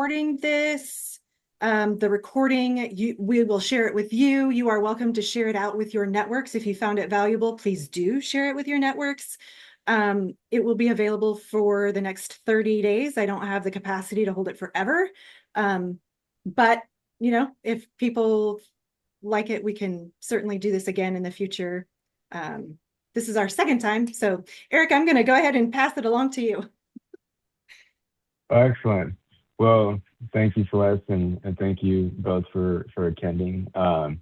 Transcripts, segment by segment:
recording this. The recording, we will share it with you. You are welcome to share it out with your networks. If you found it valuable, please do share it with your networks. It will be available for the next 30 days. I don't have the capacity to hold it forever. But, if people like it, we can certainly do this again in the future. This is our second time. So, Erik, I'm going to go ahead and pass it along to you. Excellent. Well, thank you, Celeste, and thank you both for attending. We're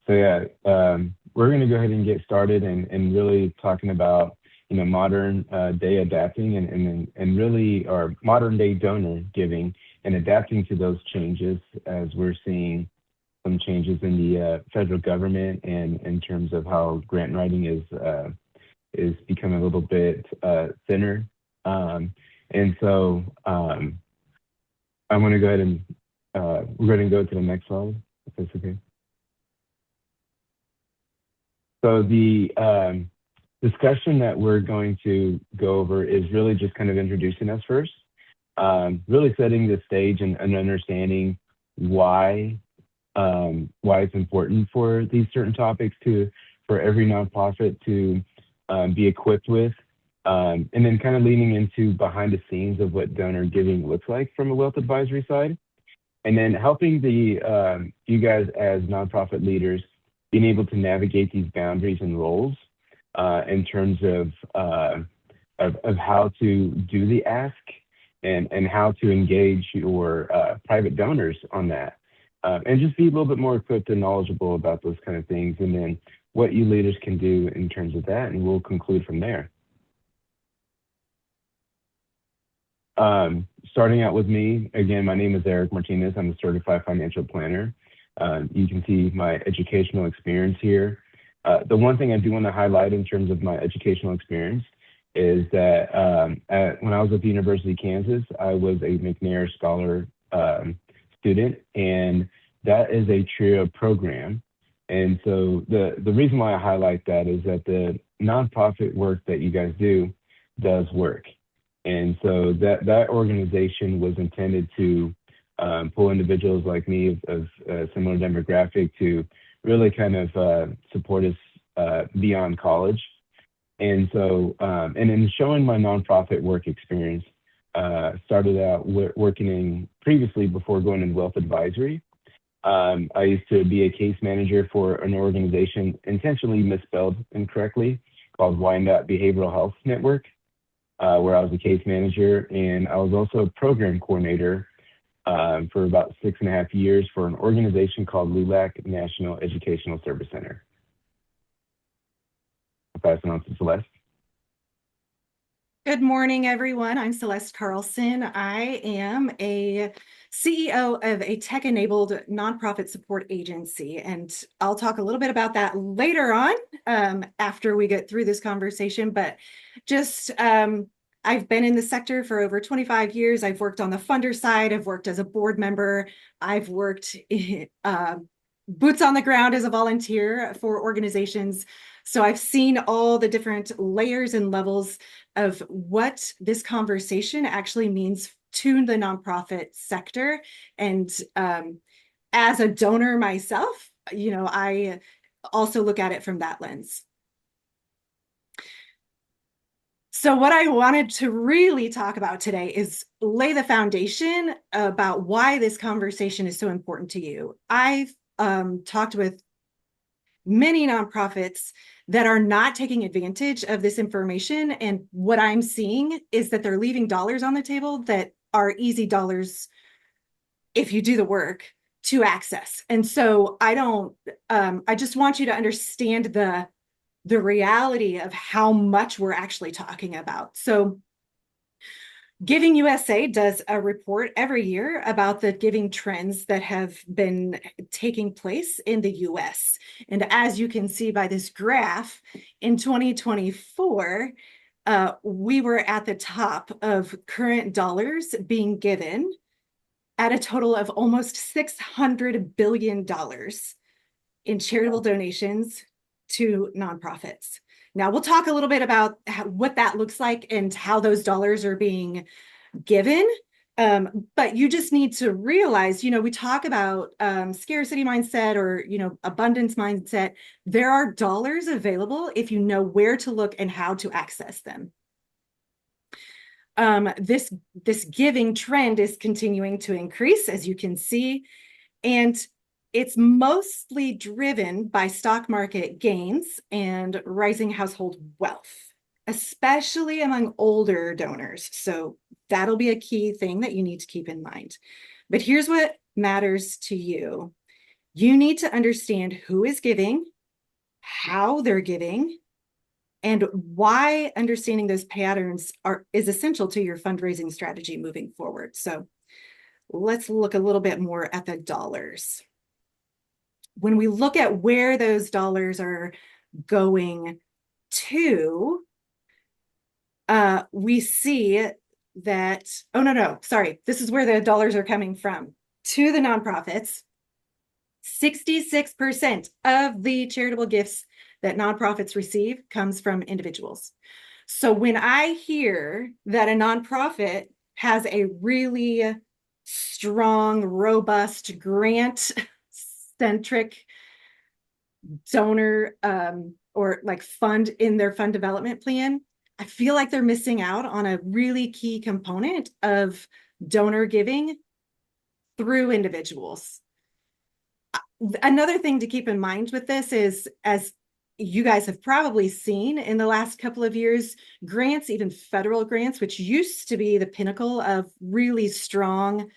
going to go ahead and get started and really talking about modern day adapting and really our modern day donor giving and adapting to those changes as we're seeing some changes in the federal government and in terms of how grant writing is becoming a little bit thinner. I'm going to go ahead and we're going to go to the next slide, if that's okay. So the discussion that we're going to go over is really just kind of introducing us first, really setting the stage and understanding why it's important for these certain topics for every nonprofit to be equipped with. And then kind of leaning into behind the scenes of what donor giving looks like from a wealth advisory side. And then helping you guys as nonprofit leaders being able to navigate these boundaries and roles in terms of how to do the ask and how to engage your private donors on that. And just be a little bit more equipped and knowledgeable about those kind of things. And then what you leaders can do in terms of that. And we'll conclude from there. Starting out with me, again, my name is Erik Martinez. I'm a certified financial planner. You can see my educational experience here. The one thing I do want to highlight in terms of my educational experience is that when I was at the University of Kansas, I was a McNair Scholar student, and that is a TRIO program. And so the reason why I highlight that is that the nonprofit work that you guys do does work. And so that organization was intended to pull individuals like me of a similar demographic to really kind of support us beyond college. And so, and in showing my nonprofit work experience, started out working previously before going into wealth advisory. I used to be a case manager for an organization intentionally misspelled incorrectly called Wyandotte Behavioral Health Network. Where I was a case manager, and I was also a program coordinator for about 6.5 years for an organization called LULAC National Educational Service Center. I'll pass it on to Celeste. Good morning, everyone. I'm Celeste Carlson. I am a CEO of a tech-enabled nonprofit support agency, and I'll talk a little bit about that later on after we get through this conversation. But just I've been in the sector for over 25 years. I've worked on the funder side. I've worked as a board member. I've worked boots on the ground as a volunteer for organizations. So I've seen all the different layers and levels of what this conversation actually means to the nonprofit sector. And as a donor myself, I also look at it from that lens. So what I wanted to really talk about today is lay the foundation about why this conversation is so important to you. I've talked with many nonprofits that are not taking advantage of this information. And what I'm seeing is that they're leaving dollars on the table that are easy dollars, if you do the work, to access. And so I just want you to understand the reality of how much we're actually talking about. So Giving USA does a report every year about the giving trends that have been taking place in the US. And as you can see by this graph, in 2024, we were at the top of current dollars being given at a total of almost $600 billion in charitable donations to nonprofits. Now, we'll talk a little bit about what that looks like and how those dollars are being given. But you just need to realize, we talk about scarcity mindset or, abundance mindset. There are dollars available if you know where to look and how to access them. This giving trend is continuing to increase, as you can see, and it's mostly driven by stock market gains and rising household wealth, especially among older donors. So that'll be a key thing that you need to keep in mind. But here's what matters to you. You need to understand who is giving, how they're giving, and why understanding those patterns is essential to your fundraising strategy moving forward. So let's look a little bit more at the dollars. When we look at where those dollars are going to, we see that, oh, no, sorry, this is where the dollars are coming from. To the nonprofits, 66% of the charitable gifts that nonprofits receive comes from individuals. So when I hear that a nonprofit has a really strong, robust, grant-centric donor or like fund in their fund development plan, I feel like they're missing out on a really key component of donor giving through individuals. Another thing to keep in mind with this is, as you guys have probably seen in the last couple of years, grants, even federal grants, which used to be the pinnacle of really strong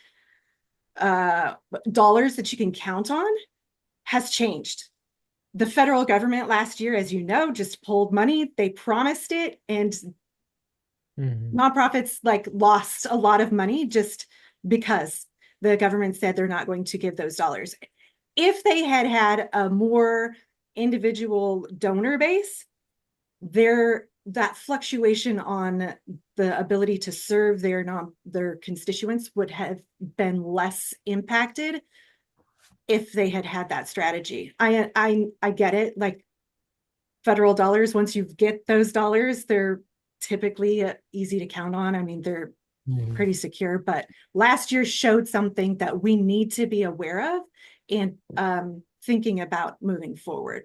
dollars that you can count on, has changed. The federal government last year, as you know, just pulled money. They promised it, and nonprofits like lost a lot of money just because the government said they're not going to give those dollars. If they had had a more individual donor base, that fluctuation on the ability to serve their constituents would have been less impacted if they had had that strategy. I get it. Like federal dollars, once you get those dollars, they're typically easy to count on. I mean, they're pretty secure, but last year showed something that we need to be aware of and thinking about moving forward.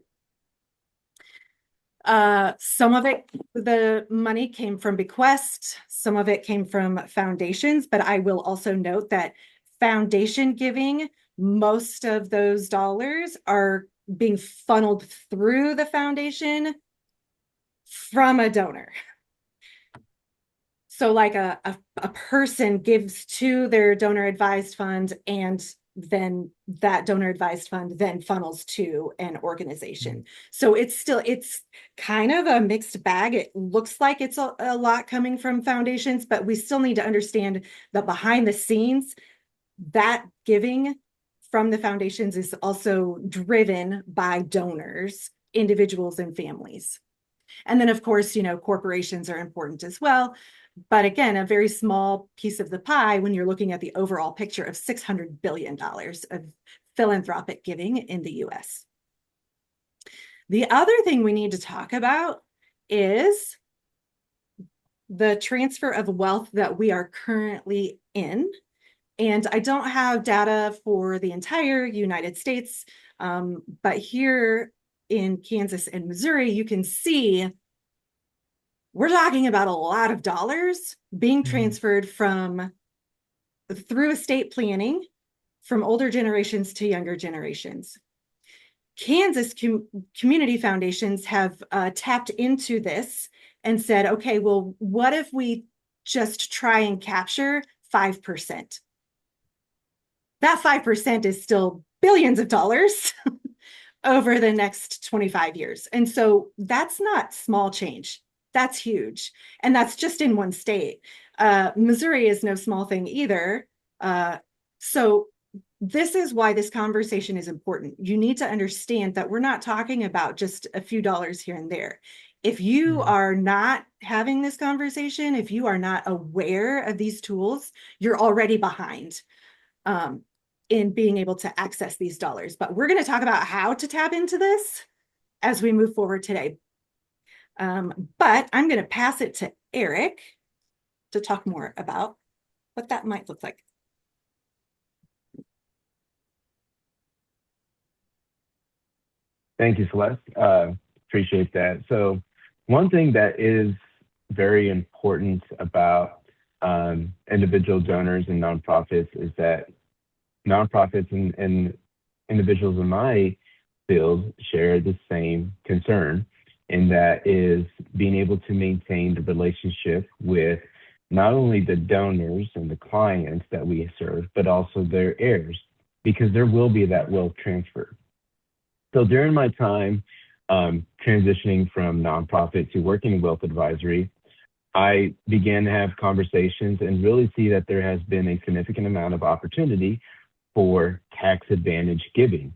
Some of it, the money came from bequests, some of it came from foundations, but I will also note that foundation giving, most of those dollars are being funneled through the foundation from a donor. So like a person gives to their donor advised fund, and then that donor advised fund then funnels to an organization. So it's kind of a mixed bag. It looks like it's a lot coming from foundations, but we still need to understand that behind the scenes, that giving from the foundations is also driven by donors, individuals, and families. And then, of course, corporations are important as well. But again, a very small piece of the pie when you're looking at the overall picture of $600 billion of philanthropic giving in the US. The other thing we need to talk about is the transfer of wealth that we are currently in. And I don't have data for the entire United States, but here in Kansas and Missouri, you can see we're talking about a lot of dollars being transferred through estate planning from older generations to younger generations. Kansas community foundations have tapped into this and said, okay, well, what if we just try and capture 5%? That 5% is still billions of dollars over the next 25 years. And so that's not small change. That's huge. And that's just in one state. Missouri is no small thing either. So this is why this conversation is important. You need to understand that we're not talking about just a few dollars here and there. If you are not having this conversation, if you are not aware of these tools, you're already behind in being able to access these dollars. But we're going to talk about how to tap into this as we move forward today. But I'm going to pass it to Erik to talk more about what that might look like. Thank you, Celeste. Appreciate that. So, one thing that is very important about individual donors and nonprofits is that nonprofits and individuals in my field share the same concern, and that is being able to maintain the relationship with not only the donors and the clients that we serve, but also their heirs, because there will be that wealth transfer. So during my time transitioning from nonprofit to working in wealth advisory, I began to have conversations and really see that there has been a significant amount of opportunity for tax advantage giving.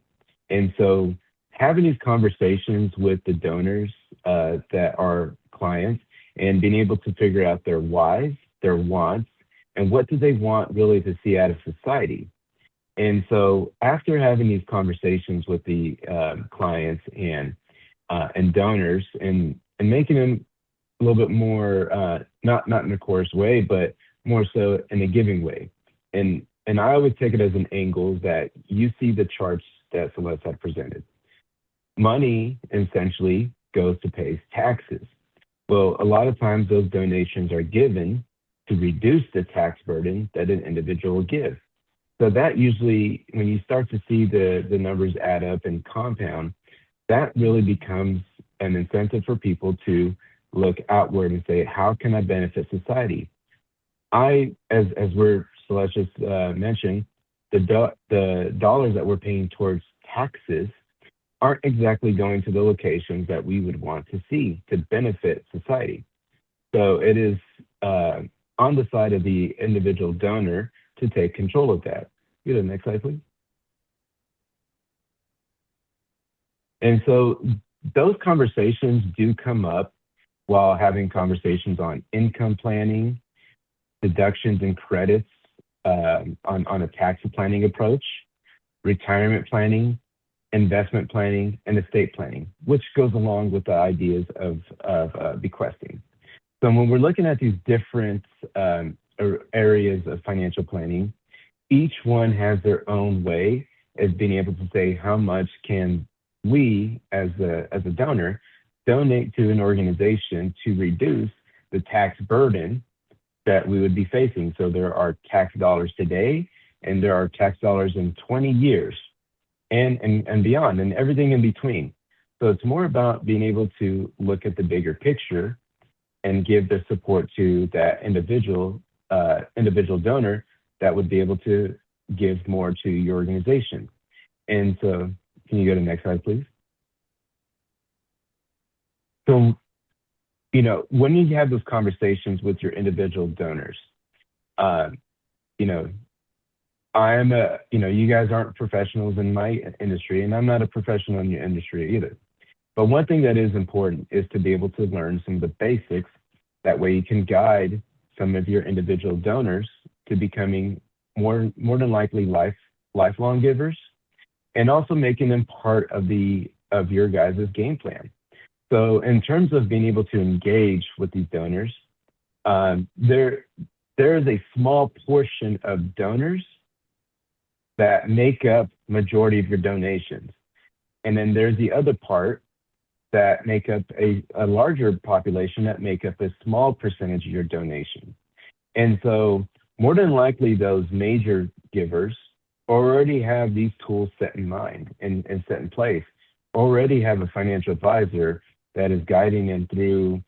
And so having these conversations with the donors that are clients and being able to figure out their whys, their wants, and what do they want really to see out of society. And so after having these conversations with the clients and donors and making them a little bit more not in a coarse way, but more so in a giving way. And I always take it as an angle that you see the charts that Celeste had presented. Money essentially goes to pay taxes. Well, a lot of times those donations are given to reduce the tax burden that an individual will give. So that usually, when you start to see the numbers add up and compound, that really becomes an incentive for people to look outward and say, how can I benefit society? As we're Celeste just mentioned, the dollars that we're paying towards taxes aren't exactly going to the locations that we would want to see to benefit society. So it is on the side of the individual donor to take control of that. Go to the next slide, please. And so those conversations do come up while having conversations on income planning, deductions and credits on a tax planning approach, retirement planning, investment planning, and estate planning, which goes along with the ideas of bequesting. So when we're looking at these different areas of financial planning, each one has their own way of being able to say how much can we as a donor donate to an organization to reduce the tax burden that we would be facing. So there are tax dollars today, and there are tax dollars in 20 years and beyond, and everything in between. So it's more about being able to look at the bigger picture and give the support to that individual donor that would be able to give more to your organization. And so, can you go to the next slide, please? So, when you have those conversations with your individual donors, you know, you guys aren't professionals in my industry, and I'm not a professional in your industry either. But one thing that is important is to be able to learn some of the basics. That way you can guide some of your individual donors to becoming more than likely lifelong givers, and also making them part of your guys' game plan. So in terms of being able to engage with these donors, there is a small portion of donors that make up majority of your donations. And then there's the other part that make up a larger population that make up a small percentage of your donation. And so more than likely those major givers already have these tools set in mind and set in place, already have a financial advisor that is guiding them through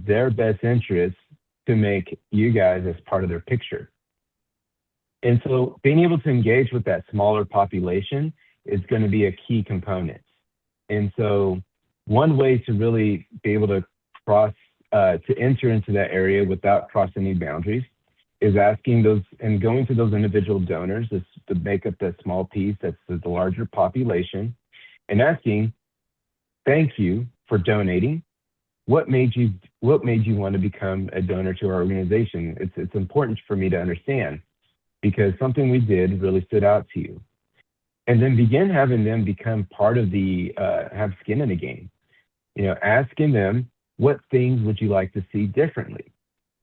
their best interests to make you guys as part of their picture. And so being able to engage with that smaller population is going to be a key component. And so one way to really be able to to enter into that area without crossing any boundaries is asking those and going to those individual donors to make up that small piece that's the larger population and asking, thank you for donating. What made you want to become a donor to our organization? It's important for me to understand because something we did really stood out to you. And then begin having them become part of have skin in the game. Asking them, what things would you like to see differently?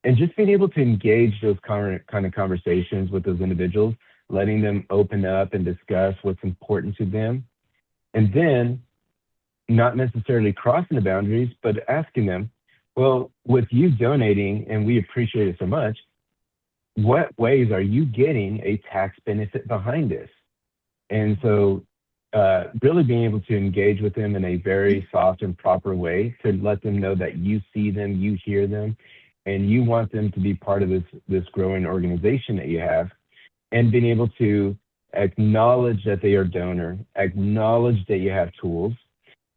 and just being able to engage those kind of conversations with those individuals, letting them open up and discuss what's important to them, and then not necessarily crossing the boundaries, but asking them, well, with you donating, and we appreciate it so much, what ways are you getting a tax benefit behind this? And so, really being able to engage with them in a very soft and proper way to let them know that you see them, you hear them, and you want them to be part of this growing organization that you have, and being able to acknowledge that they are a donor, acknowledge that you have tools,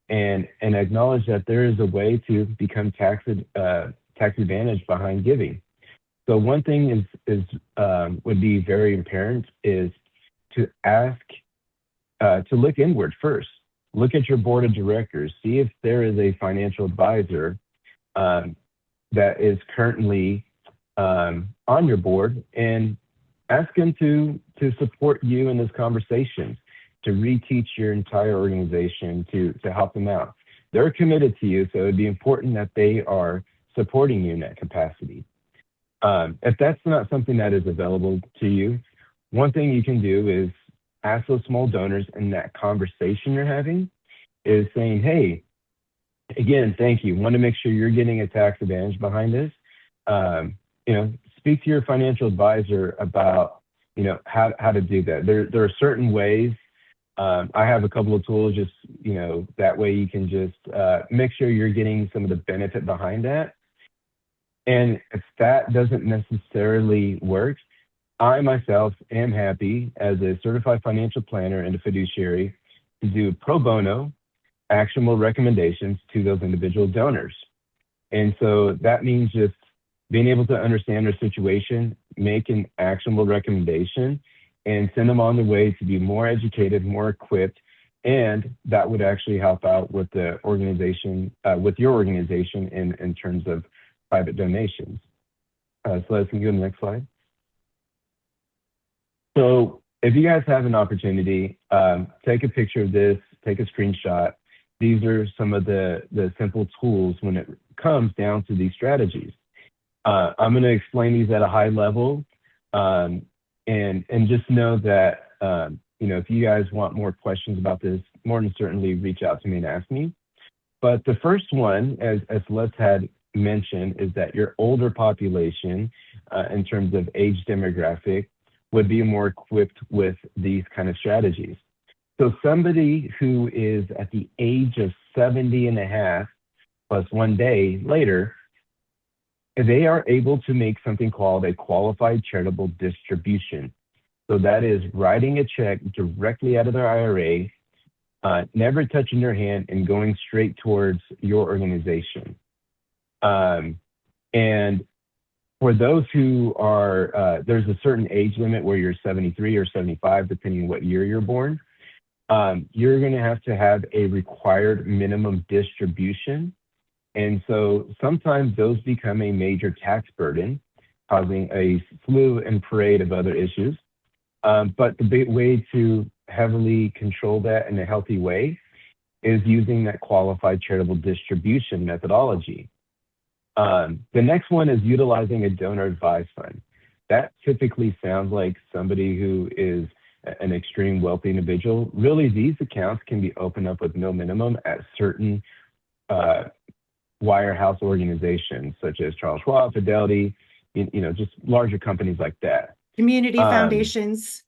and acknowledge that there is a way to become tax advantaged behind giving. So one thing would be very apparent is to ask to look inward first. Look at your board of directors. See if there is a financial advisor that is currently on your board, and ask them to support you in this conversation, to reteach your entire organization, to help them out. They're committed to you, so it'd be important that they are supporting you in that capacity. If that's not something that is available to you, one thing you can do is ask those small donors in that conversation you're having is saying, hey, again, thank you. Want to make sure you're getting a tax advantage behind this. Speak to your financial advisor about, how to do that. There are certain ways. I have a couple of tools, just, that way you can just make sure you're getting some of the benefit behind that. And if that doesn't necessarily work, I myself am happy as a certified financial planner and a fiduciary to do pro bono actionable recommendations to those individual donors. And so that means just being able to understand their situation, make an actionable recommendation, and send them on the way to be more educated, more equipped, and that would actually help out with the organization, with your organization in terms of private donations. So let's go to the next slide. So if you guys have an opportunity, take a picture of this, take a screenshot. These are some of the simple tools when it comes down to these strategies. I'm going to explain these at a high level, and just know that if you guys want more questions about this, more than certainly reach out to me and ask me. But the first one, as Celeste had mentioned, is that your older population, in terms of age demographic, would be more equipped with these kind of strategies. So somebody who is at the age of 70 and a half plus 1 day later, they are able to make something called a qualified charitable distribution. So that is writing a check directly out of their IRA, never touching their hand, and going straight towards your organization. And for those who are, there's a certain age limit where you're 73 or 75, depending on what year you're born. You're going to have a required minimum distribution. And so sometimes those become a major tax burden, causing a slew and parade of other issues. But the big way to heavily control that in a healthy way is using that qualified charitable distribution methodology. The next one is utilizing a donor advised fund. That typically sounds like somebody who is an extreme wealthy individual. Really, these accounts can be opened up with no minimum at certain wirehouse organizations such as Charles Schwab, Fidelity, just larger companies like that. Community foundations.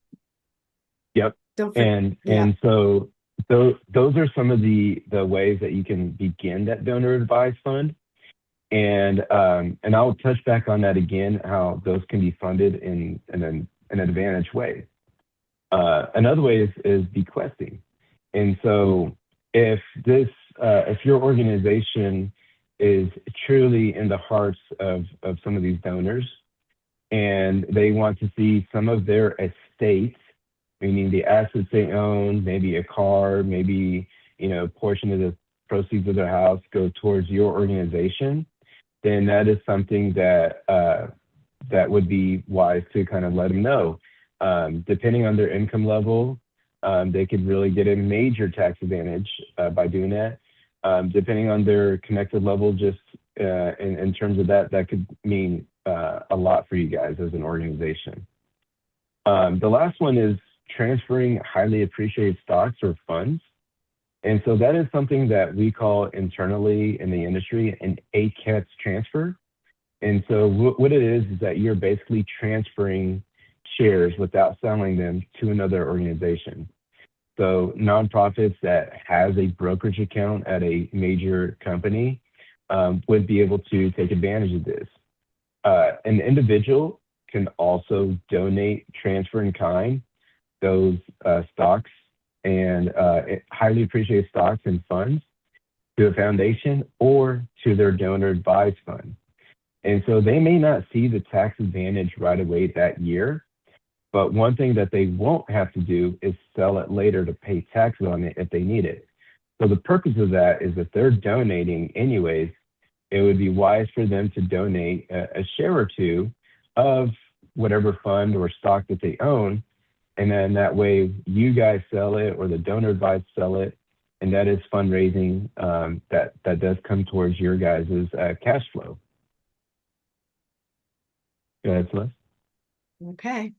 Yep. And so those are some of the ways that you can begin that donor advised fund. And I'll touch back on that again, how those can be funded in an advantage way. Another way is bequesting. And so if your organization is truly in the hearts of some of these donors, and they want to see some of their estates, meaning the assets they own, maybe a car, maybe a portion of the proceeds of their house go towards your organization, then that is something that would be wise to kind of let them know. Depending on their income level, they could really get a major tax advantage by doing that. Depending on their connected level, just in terms of that could mean a lot for you guys as an organization. The last one is transferring highly appreciated stocks or funds. And so that is something that we call internally in the industry an ACATS transfer. And so what it is that you're basically transferring shares without selling them to another organization. So nonprofits that has a brokerage account at a major company would be able to take advantage of this. An individual can also donate, transfer in kind, those stocks and highly appreciated stocks and funds to a foundation or to their donor advised fund. And so they may not see the tax advantage right away that year, but one thing that they won't have to do is sell it later to pay taxes on it if they need it. So the purpose of that is if they're donating anyways, it would be wise for them to donate a share or two of whatever fund or stock that they own. And then that way you guys sell it or the donor advised sell it. And that is fundraising that does come towards your guys' cash flow. Go ahead, Celeste. Okay.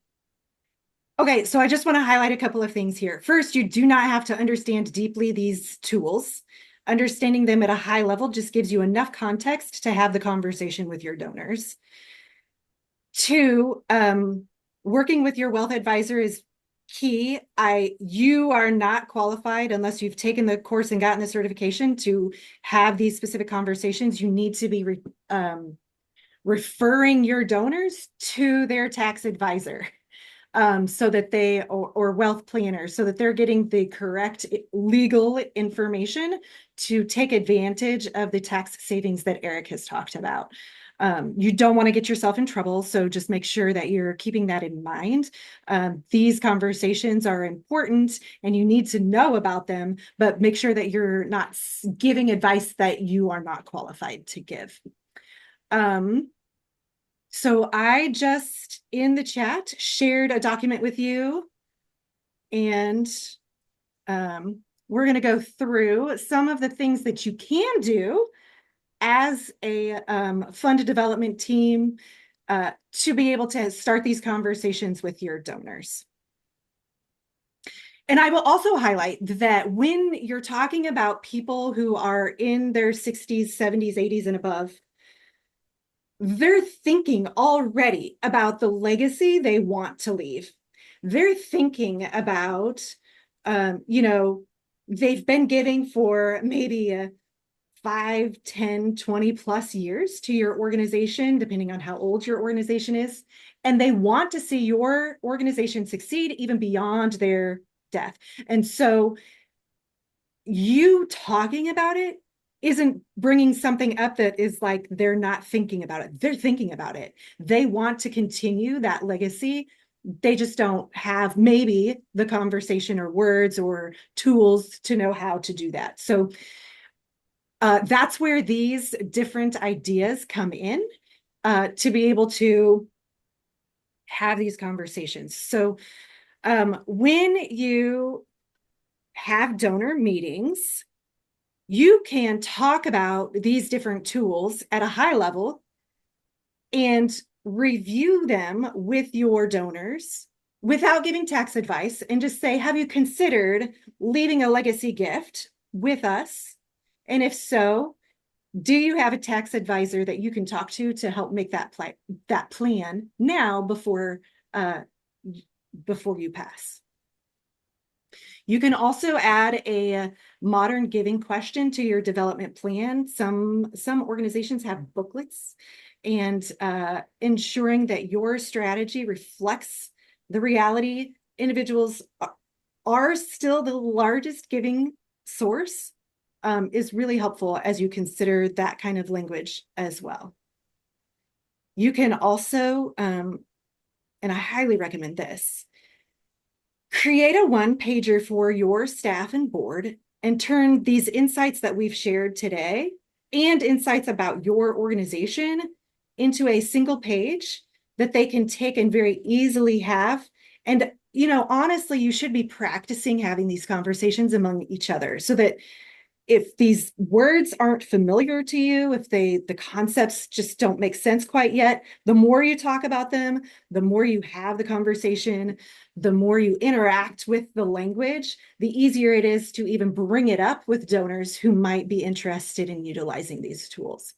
Okay, so I just want to highlight a couple of things here. First, you do not have to understand deeply these tools. Understanding them at a high level just gives you enough context to have the conversation with your donors. Two, working with your wealth advisor is key. You are not qualified unless you've taken the course and gotten the certification to have these specific conversations. You need to be referring your donors to their tax advisor. So that they, or wealth planners, so that they're getting the correct legal information to take advantage of the tax savings that Erik has talked about. You don't want to get yourself in trouble, so just make sure that you're keeping that in mind. These conversations are important and you need to know about them, but make sure that you're not giving advice that you are not qualified to give. So I just, in the chat, shared a document with you, and we're going to go through some of the things that you can do as a fund development team to be able to start these conversations with your donors. And I will also highlight that when you're talking about people who are in their 60s, 70s, 80s, and above, they're thinking already about the legacy they want to leave. They're thinking about, they've been giving for maybe 5, 10, 20 plus years to your organization, depending on how old your organization is. And they want to see your organization succeed even beyond their death. And so you talking about it isn't bringing something up that is like they're not thinking about it. They're thinking about it. They want to continue that legacy. They just don't have maybe the conversation or words or tools to know how to do that. So that's where these different ideas come in to be able to have these conversations. So when you have donor meetings, you can talk about these different tools at a high level and review them with your donors without giving tax advice, and just say, have you considered leaving a legacy gift with us? And if so, do you have a tax advisor that you can talk to help make that plan now before you pass? You can also add a modern giving question to your development plan. Some organizations have booklets, and ensuring that your strategy reflects the reality. Individuals are still the largest giving source is really helpful as you consider that kind of language as well. You can also, and I highly recommend this, create a one-pager for your staff and board and turn these insights that we've shared today and insights about your organization into a single page that they can take and very easily have. And, honestly, you should be practicing having these conversations among each other so that If these words aren't familiar to you, if the concepts just don't make sense quite yet, the more you talk about them, the more you have the conversation, the more you interact with the language, the easier it is to even bring it up with donors who might be interested in utilizing these tools.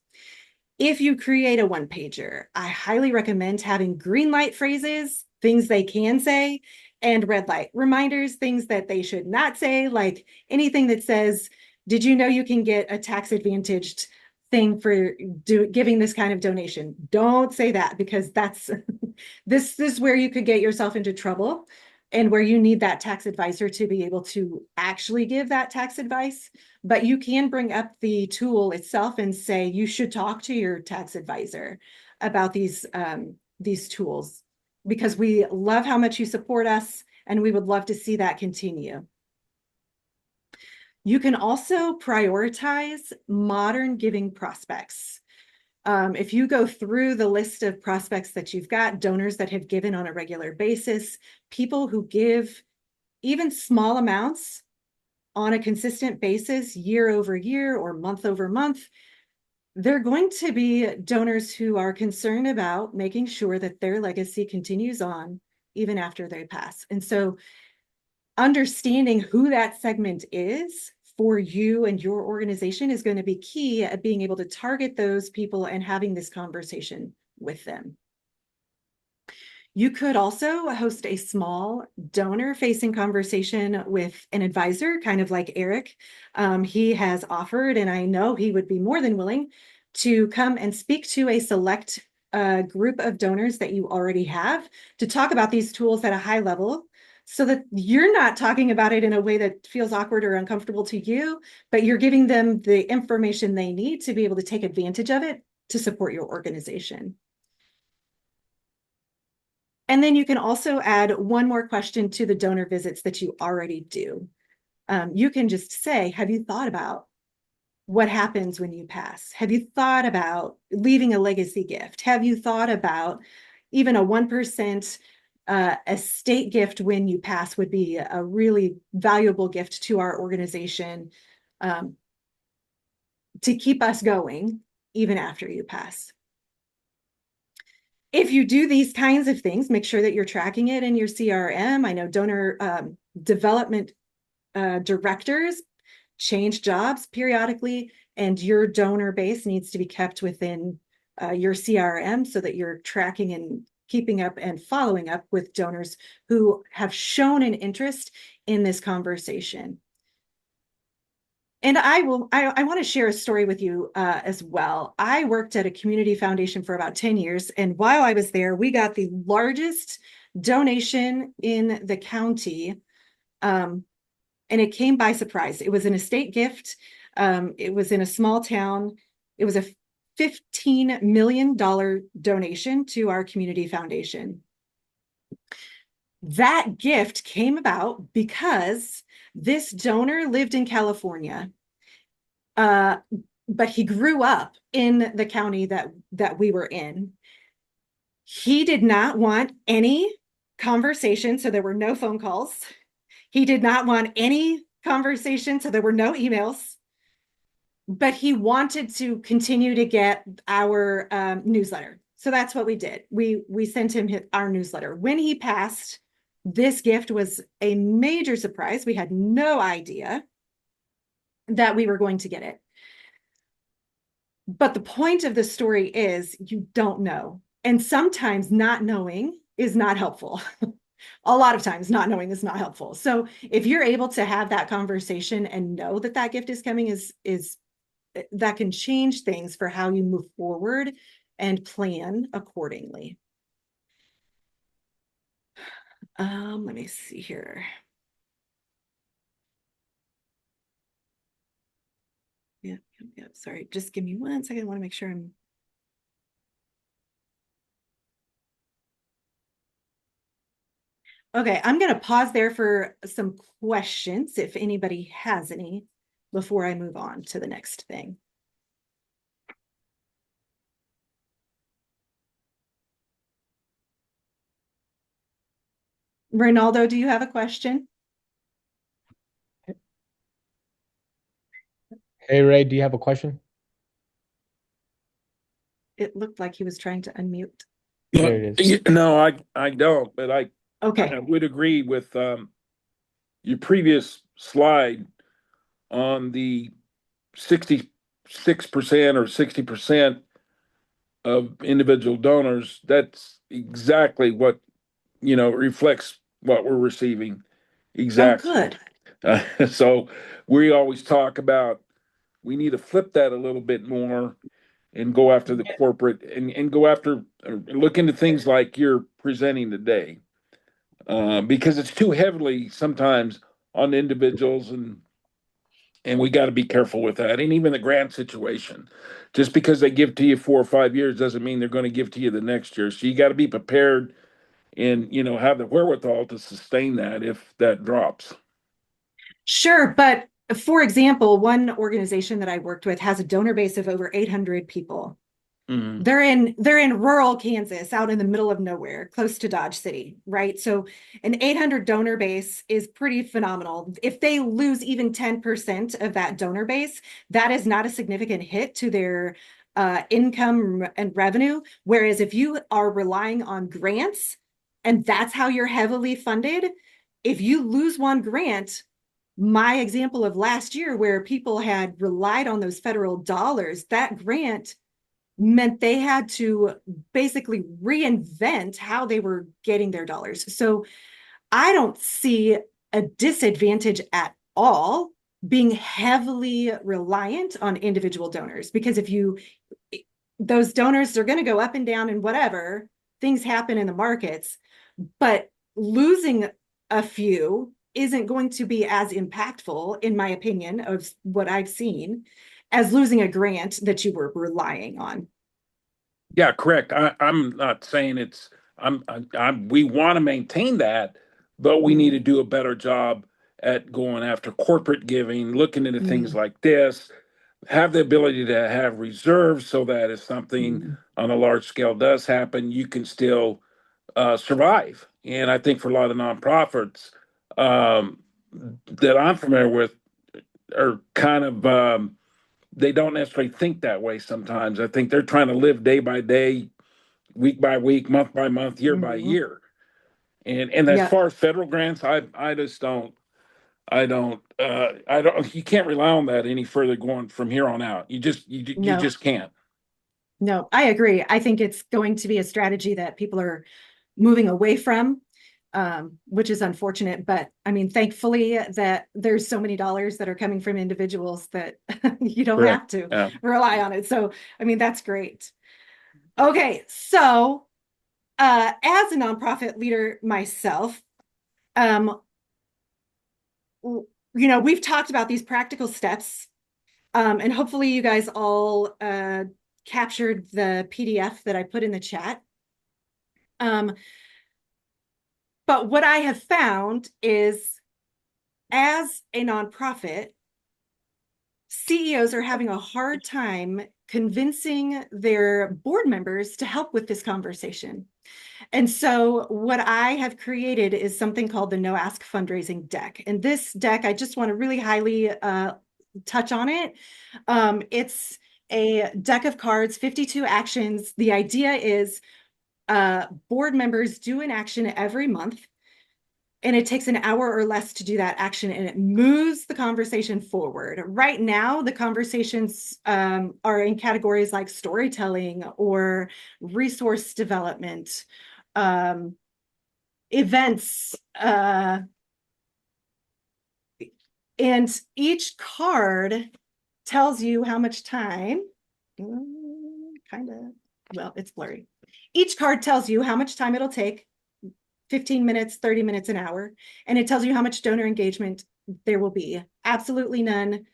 If you create a one pager, I highly recommend having green light phrases, things they can say, and red light reminders, things that they should not say, like anything that says, did you know you can get a tax advantaged thing for giving this kind of donation? Don't say that, because that's this is where you could get yourself into trouble, and where you need that tax advisor to be able to actually give that tax advice. But you can bring up the tool itself and say you should talk to your tax advisor about these tools, because we love how much you support us and we would love to see that continue. You can also prioritize modern giving prospects. If you go through the list of prospects that you've got, donors that have given on a regular basis, people who give even small amounts on a consistent basis, year over year or month over month, they're going to be donors who are concerned about making sure that their legacy continues on even after they pass. And so understanding who that segment is for you and your organization is going to be key at being able to target those people and having this conversation with them. You could also host a small donor-facing conversation with an advisor, kind of like Erik. He has offered, and I know he would be more than willing to come and speak to a select group of donors that you already have to talk about these tools at a high level, so that you're not talking about it in a way that feels awkward or uncomfortable to you, but you're giving them the information they need to be able to take advantage of it to support your organization. And then you can also add one more question to the donor visits that you already do. You can just say, have you thought about what happens when you pass? Have you thought about leaving a legacy gift? Have you thought about even a 1% estate gift when you pass would be a really valuable gift to our organization, to keep us going even after you pass. If you do these kinds of things, make sure that you're tracking it in your CRM. I know donor development directors change jobs periodically, and your donor base needs to be kept within your CRM so that you're tracking and keeping up and following up with donors who have shown an interest in this conversation. And I want to share a story with you as well. I worked at a community foundation for about 10 years. And while I was there, we got the largest donation in the county. And it came by surprise. It was an estate gift. It was in a small town. It was a $15 million donation to our community foundation. That gift came about because this donor lived in California, but he grew up in the county that we were in. He did not want any conversation, so there were no phone calls. He did not want any conversation, so there were no emails. But he wanted to continue to get our newsletter. So that's what we did. We sent him our newsletter. When he passed, this gift was a major surprise. We had no idea that we were going to get it. But the point of the story is you don't know. And sometimes not knowing is not helpful. A lot of times not knowing is not helpful. So if you're able to have that conversation and know that that gift is coming, is that can change things for how you move forward and plan accordingly. Let me see here. Yeah. Sorry, just give me 1 second. I want to make sure I'm. Okay, I'm going to pause there for some questions if anybody has any before I move on to the next thing. Ronaldo, do you have a question? Hey Ray, do you have a question? It looked like he was trying to unmute. There it is. No, I don't, but I Okay. would agree with your previous slide on the 66% or 60% of individual donors. That's exactly what, reflects what we're receiving. Oh, Exactly. good. So we always talk about we need to flip that a little bit more and go after the corporate and go after look into things like you're presenting today, because it's too heavily sometimes on individuals, and we got to be careful with that. And even the grant situation, just because they give to you 4 or 5 years doesn't mean they're going to give to you the next year. So you got to be prepared and have the wherewithal to sustain that if that drops. Sure, but for example, one organization that I worked with has a donor base of over 800 people. Mhm. They're in rural Kansas, out in the middle of nowhere, close to Dodge City, right? So an 800 donor base is pretty phenomenal. If they lose even 10% of that donor base, that is not a significant hit to their income and revenue. Whereas if you are relying on grants and that's how you're heavily funded, if you lose one grant, my example of last year where people had relied on those federal dollars, that grant meant they had to basically reinvent how they were getting their dollars. So I don't see a disadvantage at all being heavily reliant on individual donors, because if you, those donors are going to go up and down and whatever, things happen in the markets, but losing a few isn't going to be as impactful, in my opinion, of what I've seen, as losing a grant that you were relying on. Yeah, correct. I'm not saying it's. We want to maintain that, but we need to do a better job at going after corporate giving, looking into things Mm-hmm. like this, have the ability to have reserves so that if something on a large scale does happen, you can still survive. And I think for a lot of nonprofits um, that I'm familiar with are kind of they don't necessarily think that way sometimes. I think they're trying to live day by day, week by week, month by month, year by Mm-hmm. year. And as Yep. far as federal grants, I just don't I don't you can't rely on that any further going from here on out. You No, just can't. no, I agree. I think it's going to be a strategy that people are moving away from, which is unfortunate. But I mean, thankfully that there's so many dollars that are coming from individuals that you don't Correct. have to Yeah. rely on it. So, I mean, that's great. Okay, so as a nonprofit leader myself, um, we've talked about these practical steps, and hopefully you guys all captured the PDF that I put in the chat. Um, but what I have found is, as a nonprofit, CEOs are having a hard time convincing their board members to help with this conversation. And so what I have created is something called the No Ask Fundraising Deck. And this deck, I just want to really highly touch on it. It's a deck of cards, 52 actions. The idea is board members do an action every month, and it takes an hour or less to do that action, and it moves the conversation forward. Right now, the conversations are in categories like storytelling or resource development, um, events, and each card tells you how much time, kind of, well, it's blurry. Each card tells you how much time it'll take, 15 minutes, 30 minutes, an hour. And it tells you how much donor engagement there will be. Absolutely none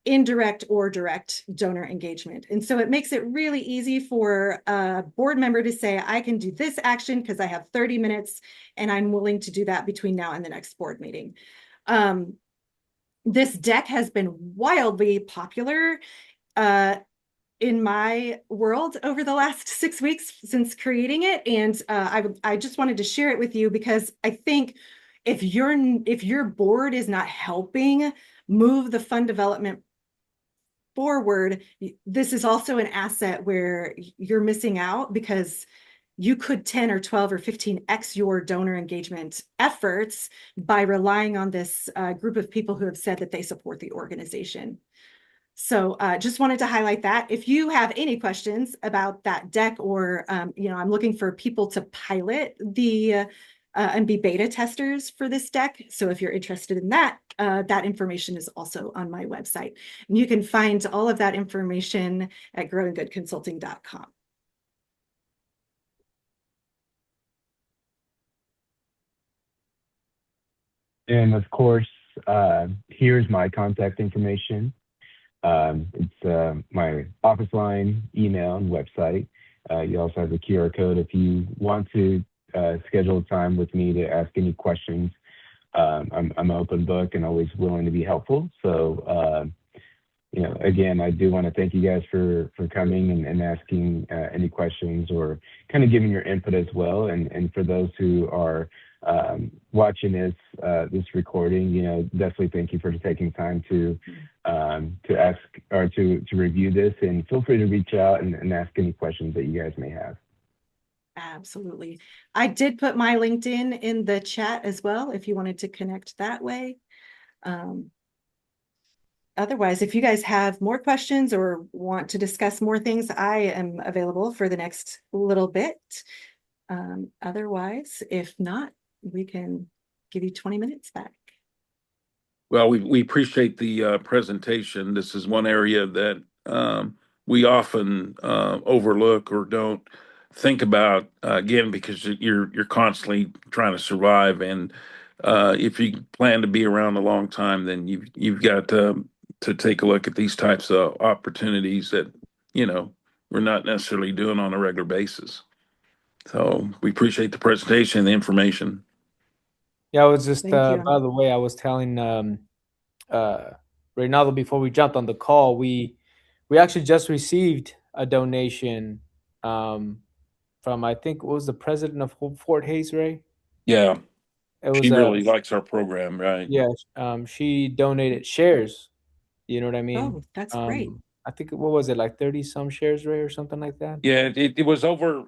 indirect or direct donor engagement. And so it makes it really easy for a board member to say, I can do this action because I have 30 minutes and I'm willing to do that between now and the next board meeting. This deck has been wildly popular in my world over the last 6 weeks since creating it. And I just wanted to share it with you because I think if your board is not helping move the fund development forward, this is also an asset where you're missing out because you could 10 or 12 or 15x your donor engagement efforts by relying on this group of people who have said that they support the organization. So just wanted to highlight that. If you have any questions about that deck, or I'm looking for people to pilot the and be beta testers for this deck. So if you're interested in that, that information is also on my website. And you can find all of that information at growinggoodconsulting.com. And of course, here's my contact information. It's my office line, email, and website. You also have the QR code if you want to schedule time with me to ask any questions. I'm an open book and always willing to be helpful. So, again, I do want to thank you guys for coming and asking any questions or kind of giving your input as well. And for those who are watching this recording, definitely thank you for taking time to ask or to review this, and feel free to reach out and ask any questions that you guys may have. Absolutely. I did put my LinkedIn in the chat as well if you wanted to connect that way. Otherwise, if you guys have more questions or want to discuss more things, I am available for the next little bit. Otherwise, if not, we can give you 20 minutes back. Well, we appreciate the presentation. This is one area that we often overlook or don't think about, again, because you're constantly trying to survive. And if you plan to be around a long time, then you've got to take a look at these types of opportunities that we're not necessarily doing on a regular basis. So we appreciate the presentation and the information. Yeah, I was just Thank you. by the way, I was telling Reynaldo before we jumped on the call, we actually just received a donation from, I think, what was the president of Fort Hays, Ray? Yeah, It she was really likes our program, right? yeah, she donated shares. You know what I mean? Oh, that's great. I think, what was it, like 30 some shares, Ray, or something like that? Yeah, it was over.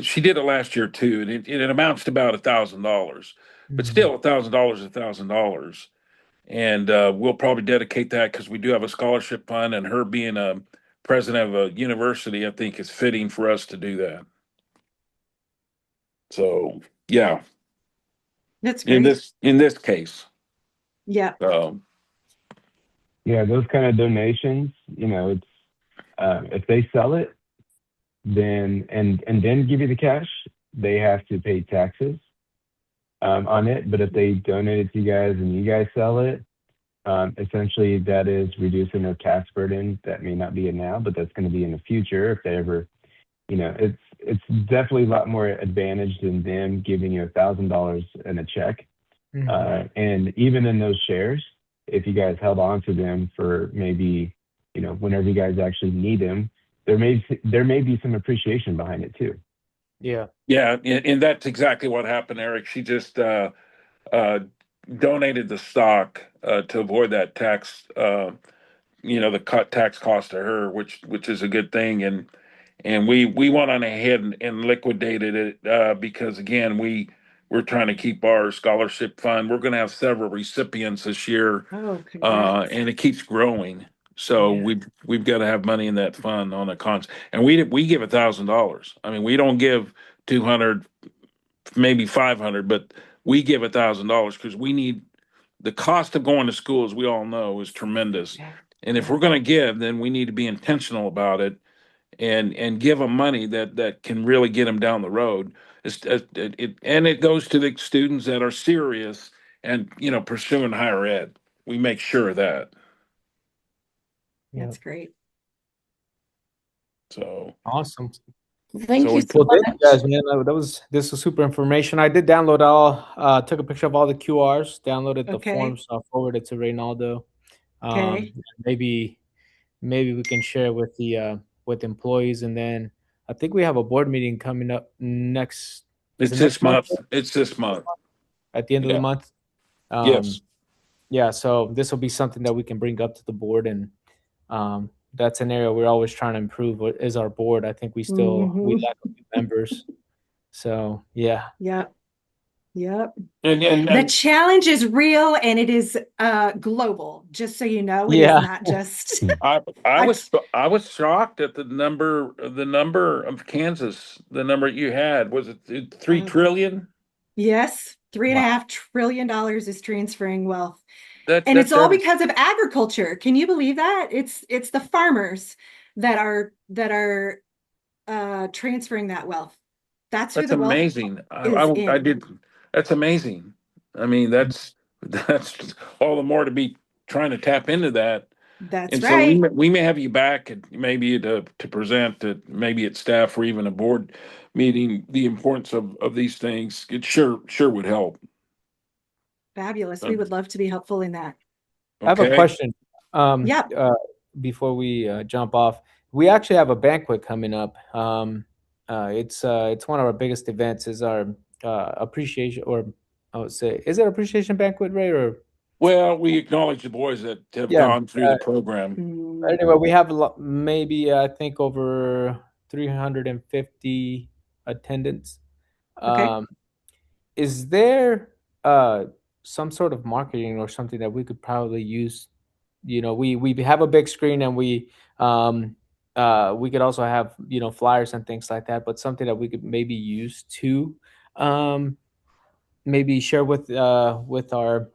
She did it last year too, and it amounts to about $1,000. But Mhm. still, $1,000 is $1,000, and we'll probably dedicate that because we do have a scholarship fund, and her being a president of a university, I think is fitting for us to do that. So yeah, That's in great. this case, Yeah. Yeah, those kind of donations, it's if they sell it, then and then give you the cash, they have to pay taxes on it. But if they donate it to you guys and you guys sell it, essentially that is reducing their tax burden. That may not be it now, but that's going to be in the future if they ever, it's definitely a lot more advantage than them giving you $1,000 in a check. And even in those shares, if you guys held on to them for maybe, whenever you guys actually need them, there may be some appreciation behind it too. Yeah. Yeah, and that's exactly what happened, Eric. She just donated the stock to avoid that tax, the cut tax cost to her, which is a good thing. And we went on ahead and liquidated it because again we're trying to keep our scholarship fund. We're going to have several recipients this year, Oh, congrats. and it keeps growing. So Yeah. we've got to have money in that fund on a constant. And we give $1,000. I mean, we don't give 200, maybe 500, but we give $1,000 because we need the cost of going to school, as we all know, is tremendous. Yeah. And if Yeah. we're going to give, then we need to be intentional about it and give them money that can really get them down the road. And it goes to the students that are serious and pursuing higher ed. We make sure of that. Yeah. That's great. So Awesome. Thank you so Well, thank you guys, much. man. This was super information. I did download took a picture of all the QRs, downloaded the Okay. forms, so I'll forward it to Reynaldo. Okay. Maybe we can share with employees, and then I think we have a board meeting coming up next. Is it's it this next month? month. It's this month. At the end of the Yeah. month. Yes. Yeah. So this will be something that we can bring up to the board, and That's an area we're always trying to improve. Is our board? I think we Mhm. lack a few members. So yeah. Yep. Yep. And The challenge is real and it is global. Just so you know, it is Yeah. not just I I I was shocked at the number of Kansas, the number you had. Was it 3 trillion? yes, three and a Wow. half trillion dollars is transferring wealth. And it's That's all every because of agriculture. Can you believe that? It's the farmers that are transferring that wealth. That's who That's the wealth amazing. is I in. did. That's amazing. I mean, that's all the more to be trying to tap into that. That's And so right. we may have you back and maybe to present that maybe at staff or even a board meeting the importance of these things. It sure would help. Fabulous. Uh, We would love to be helpful in that. I have a Okay. question. Um, Yep. uh, Before we jump off, we actually have a banquet coming up. It's one of our biggest events. Is our appreciation, or I would say, is it appreciation banquet, Ray? Or Well, we acknowledge the boys that have yeah. gone through the program. Mm, Anyway, we have a lot, maybe I think over 350 attendants. okay. Um, is there uh some sort of marketing or something that we could probably use? We have a big screen, and we could also have flyers and things like that, but something that we could maybe use to um maybe share with our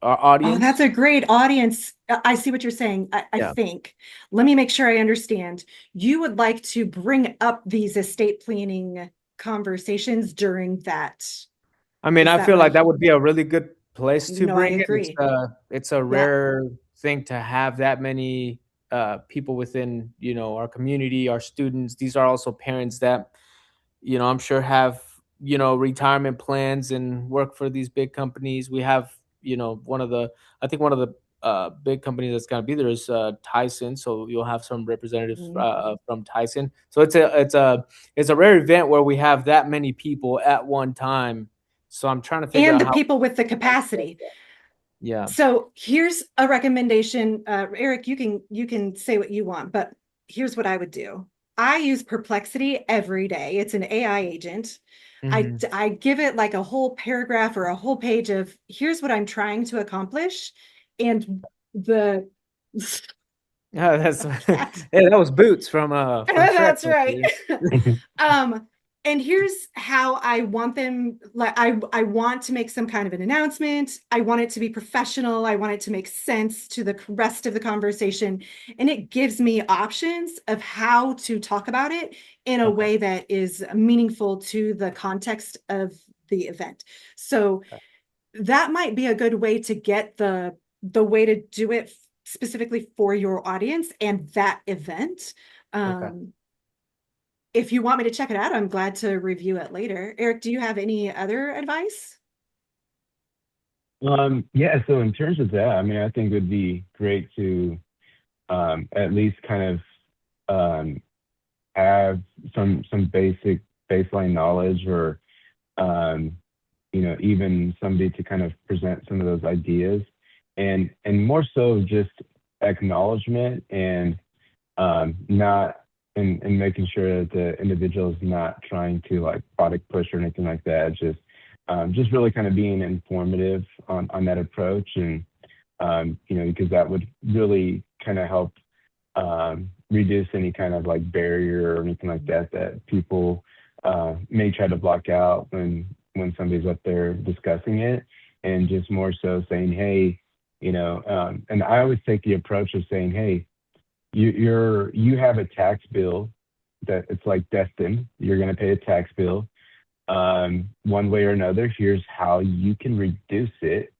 Oh, that's audience. a great audience. I see what you're saying. I Yeah. think. Let me make sure I understand. You would like to bring up these estate planning conversations during that. I mean, Is I that feel what like I, that would be a really good place to no, I bring it. agree. It's a Yeah. rare thing to have that many people within, our community, our students. These are also parents that, I'm sure have, retirement plans and work for these big companies. We have, I think one of the big companies that's going to be there is Tyson. So you'll have some representatives Mm. from Tyson. So it's a rare event where we have that many people at one time. So I'm trying to figure And out the how. people with the capacity. Yeah. So here's a recommendation. Erik, you can say what you want, but here's what I would do. I use Perplexity every day. It's an AI agent. Hmm. I give it like a whole paragraph or a whole page of here's what I'm trying to accomplish, and the Yeah, that's yeah, that was Boots from Shrek. that's right. um, and here's how I want them, like I want to make some kind of an announcement. I want it to be professional. I want it to make sense to the rest of the conversation. And it gives me options of how to talk about it in a Okay. way that is meaningful to the context of the event. So that might be a good way to get the way to do it specifically for your audience and that event. Okay. Um, if you want me to check it out, I'm glad to review it later. Erik, do you have any other advice? Yeah, so in terms of that, I mean, I think it would be great to at least kind of have some basic baseline knowledge, or um, even somebody to kind of present some of those ideas, and more so just acknowledgement, and not and making sure that the individual is not trying to like product push or anything like that. Just really kind of being informative on that approach, and because that would really kind of help reduce any kind of like barrier or anything like that that people may try to block out when somebody's up there discussing it, and just more so saying, hey, and I always take the approach of saying, hey, you have a tax bill that it's like destined. You're going to pay a tax bill one way or another. Here's how you can reduce it,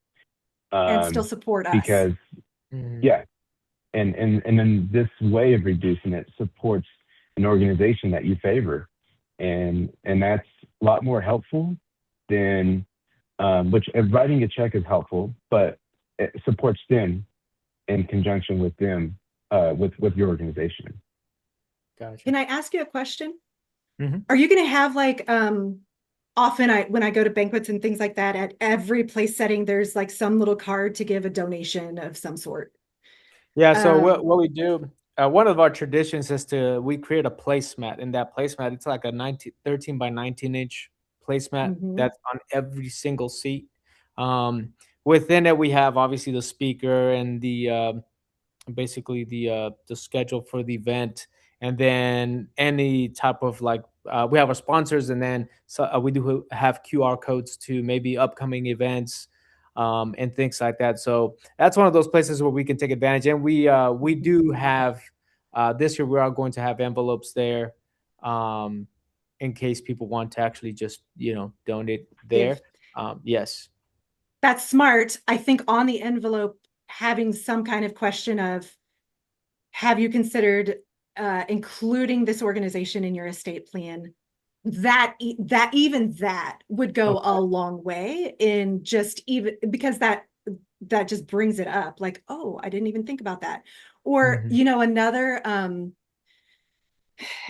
And still um, support us. because Mhm. yeah, and then this way of reducing it supports an organization that you favor, and that's a lot more helpful than which writing a check is helpful, but it supports them in conjunction with them with your organization. Gotcha. Can I ask you a question? Hmm. Are you going to have like often when I go to banquets and things like that, at every place setting there's like some little card to give a donation of some sort? Yeah, so Um, what we do, one of our traditions is we create a placemat. And that placemat, it's like a 13 by 19-inch placemat mhm. that's on every single seat. Um, Within it, we have obviously the speaker and basically the schedule for the event, and then any type of like we have our sponsors, and then we do have QR codes to maybe upcoming events, and things like that. So that's one of those places where we can take advantage, and we do have this year we are going to have envelopes there, um, in case people want to actually just donate Give. there. Yes. That's smart. I think on the envelope, having some kind of question of, have you considered including this organization in your estate plan? That even that would go a Okay. long way in just even because that just brings it up like, oh, I didn't even think about that. Or, Mhm. another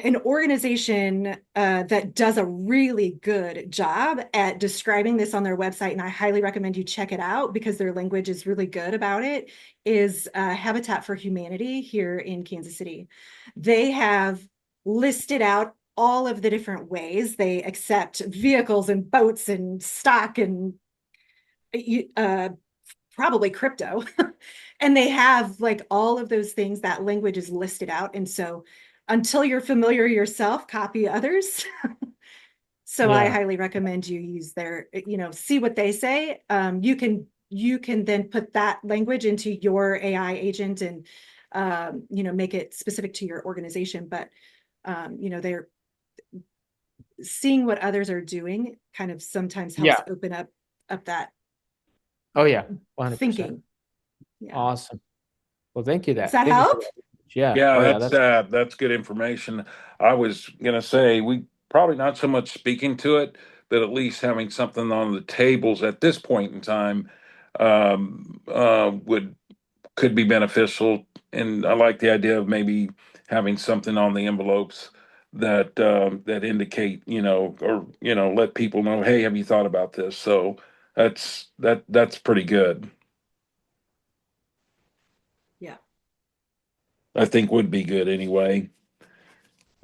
an organization that does a really good job at describing this on their website, and I highly recommend you check it out because their language is really good about it, is Habitat for Humanity here in Kansas City. They have listed out all of the different ways they accept vehicles and boats and stock and uh, probably crypto. And they have like all of those things, that language is listed out. And so until you're familiar yourself, copy others. So I Yeah. highly recommend you use their, see what they say. You can then put that language into your AI agent and make it specific to your organization. But they're seeing what others are doing kind of sometimes helps Yeah. open up that Oh yeah. 100%. thinking. Yeah. Awesome. Well, thank you. Does That. that Thank you for help? that. Yeah. Yeah, Oh yeah. That's that's good information. I was gonna say we probably not so much speaking to it, but at least having something on the tables at this point in time would could be beneficial. And I like the idea of maybe having something on the envelopes that that indicate, or let people know, hey, have you thought about this? So that's pretty good. Yeah. I think would be good anyway.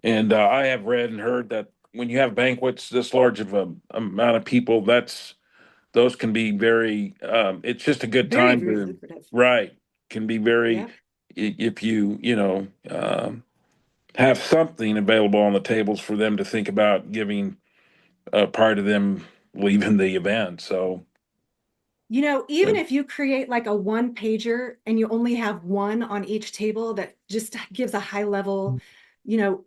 And I have read and heard that when you have banquets this large of a amount of people, those can be very. It's just a good Very, time very to lucrative. right. Can be very Yeah. if you have something available on the tables for them to think about giving prior to them leaving the event. So Even uh, if you create like a one pager and you only have one on each table that just gives a high level, you know,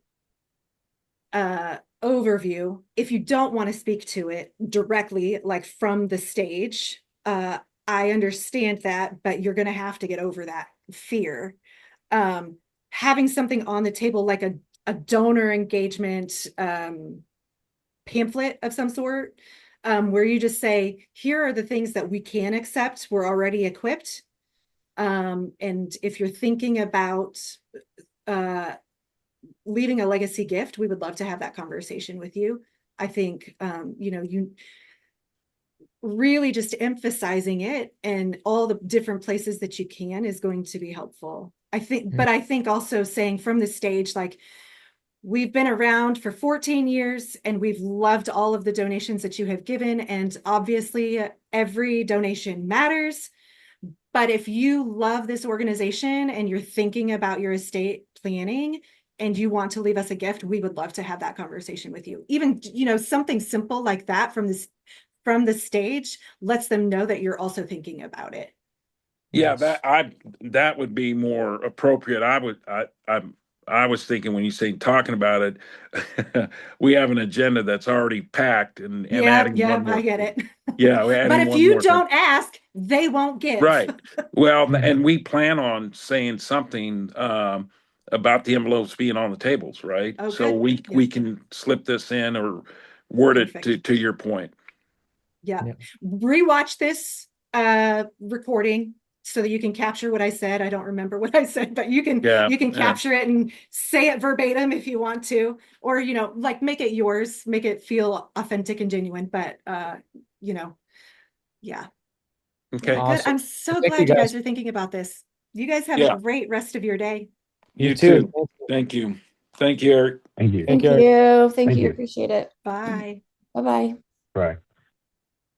overview, if you don't want to speak to it directly, like from the stage, I understand that, but you're going to have to get over that fear. Um, Having something on the table like a donor engagement pamphlet of some sort, where you just say, here are the things that we can accept. We're already equipped. And if you're thinking about uh, leaving a legacy gift, we would love to have that conversation with you. I think, you really just emphasizing it and all the different places that you can is going to be helpful. But I think also saying from the stage, like, we've been around for 14 years and we've loved all of the donations that you have given. And obviously, every donation matters. But if you love this organization and you're thinking about your estate planning and you want to leave us a gift, we would love to have that conversation with you. Even, something simple like that from the stage lets them know that you're also thinking about it. yeah, nice. that would be more appropriate. I was thinking when you say talking about it, we have an agenda that's already packed and Yep, adding one yep, I more get thing. it. Yeah, we're But adding if one you more thing. don't ask, they won't give. Right. Well, and Mhm. we plan on saying something about the envelopes being on the tables, right? Oh, So good. we Yep, can slip this in or word it perfect. to your point. Yeah. Yeah. Rewatch this recording so that you can capture what I said. I don't remember what I said, but you can Yeah, you can yeah. capture it and say it verbatim if you want to, or like make it yours, make it feel authentic and genuine. But you know, yeah. Yeah, Okay. good. Awesome. I'm so Thank you glad you guys. guys are thinking about this. You guys have Yeah. a great rest of your day. You too. Thank you. Thank you, Erik. Thank you. Thank you. Thank Thank you. you. Appreciate it. Bye. Bye-bye. Bye.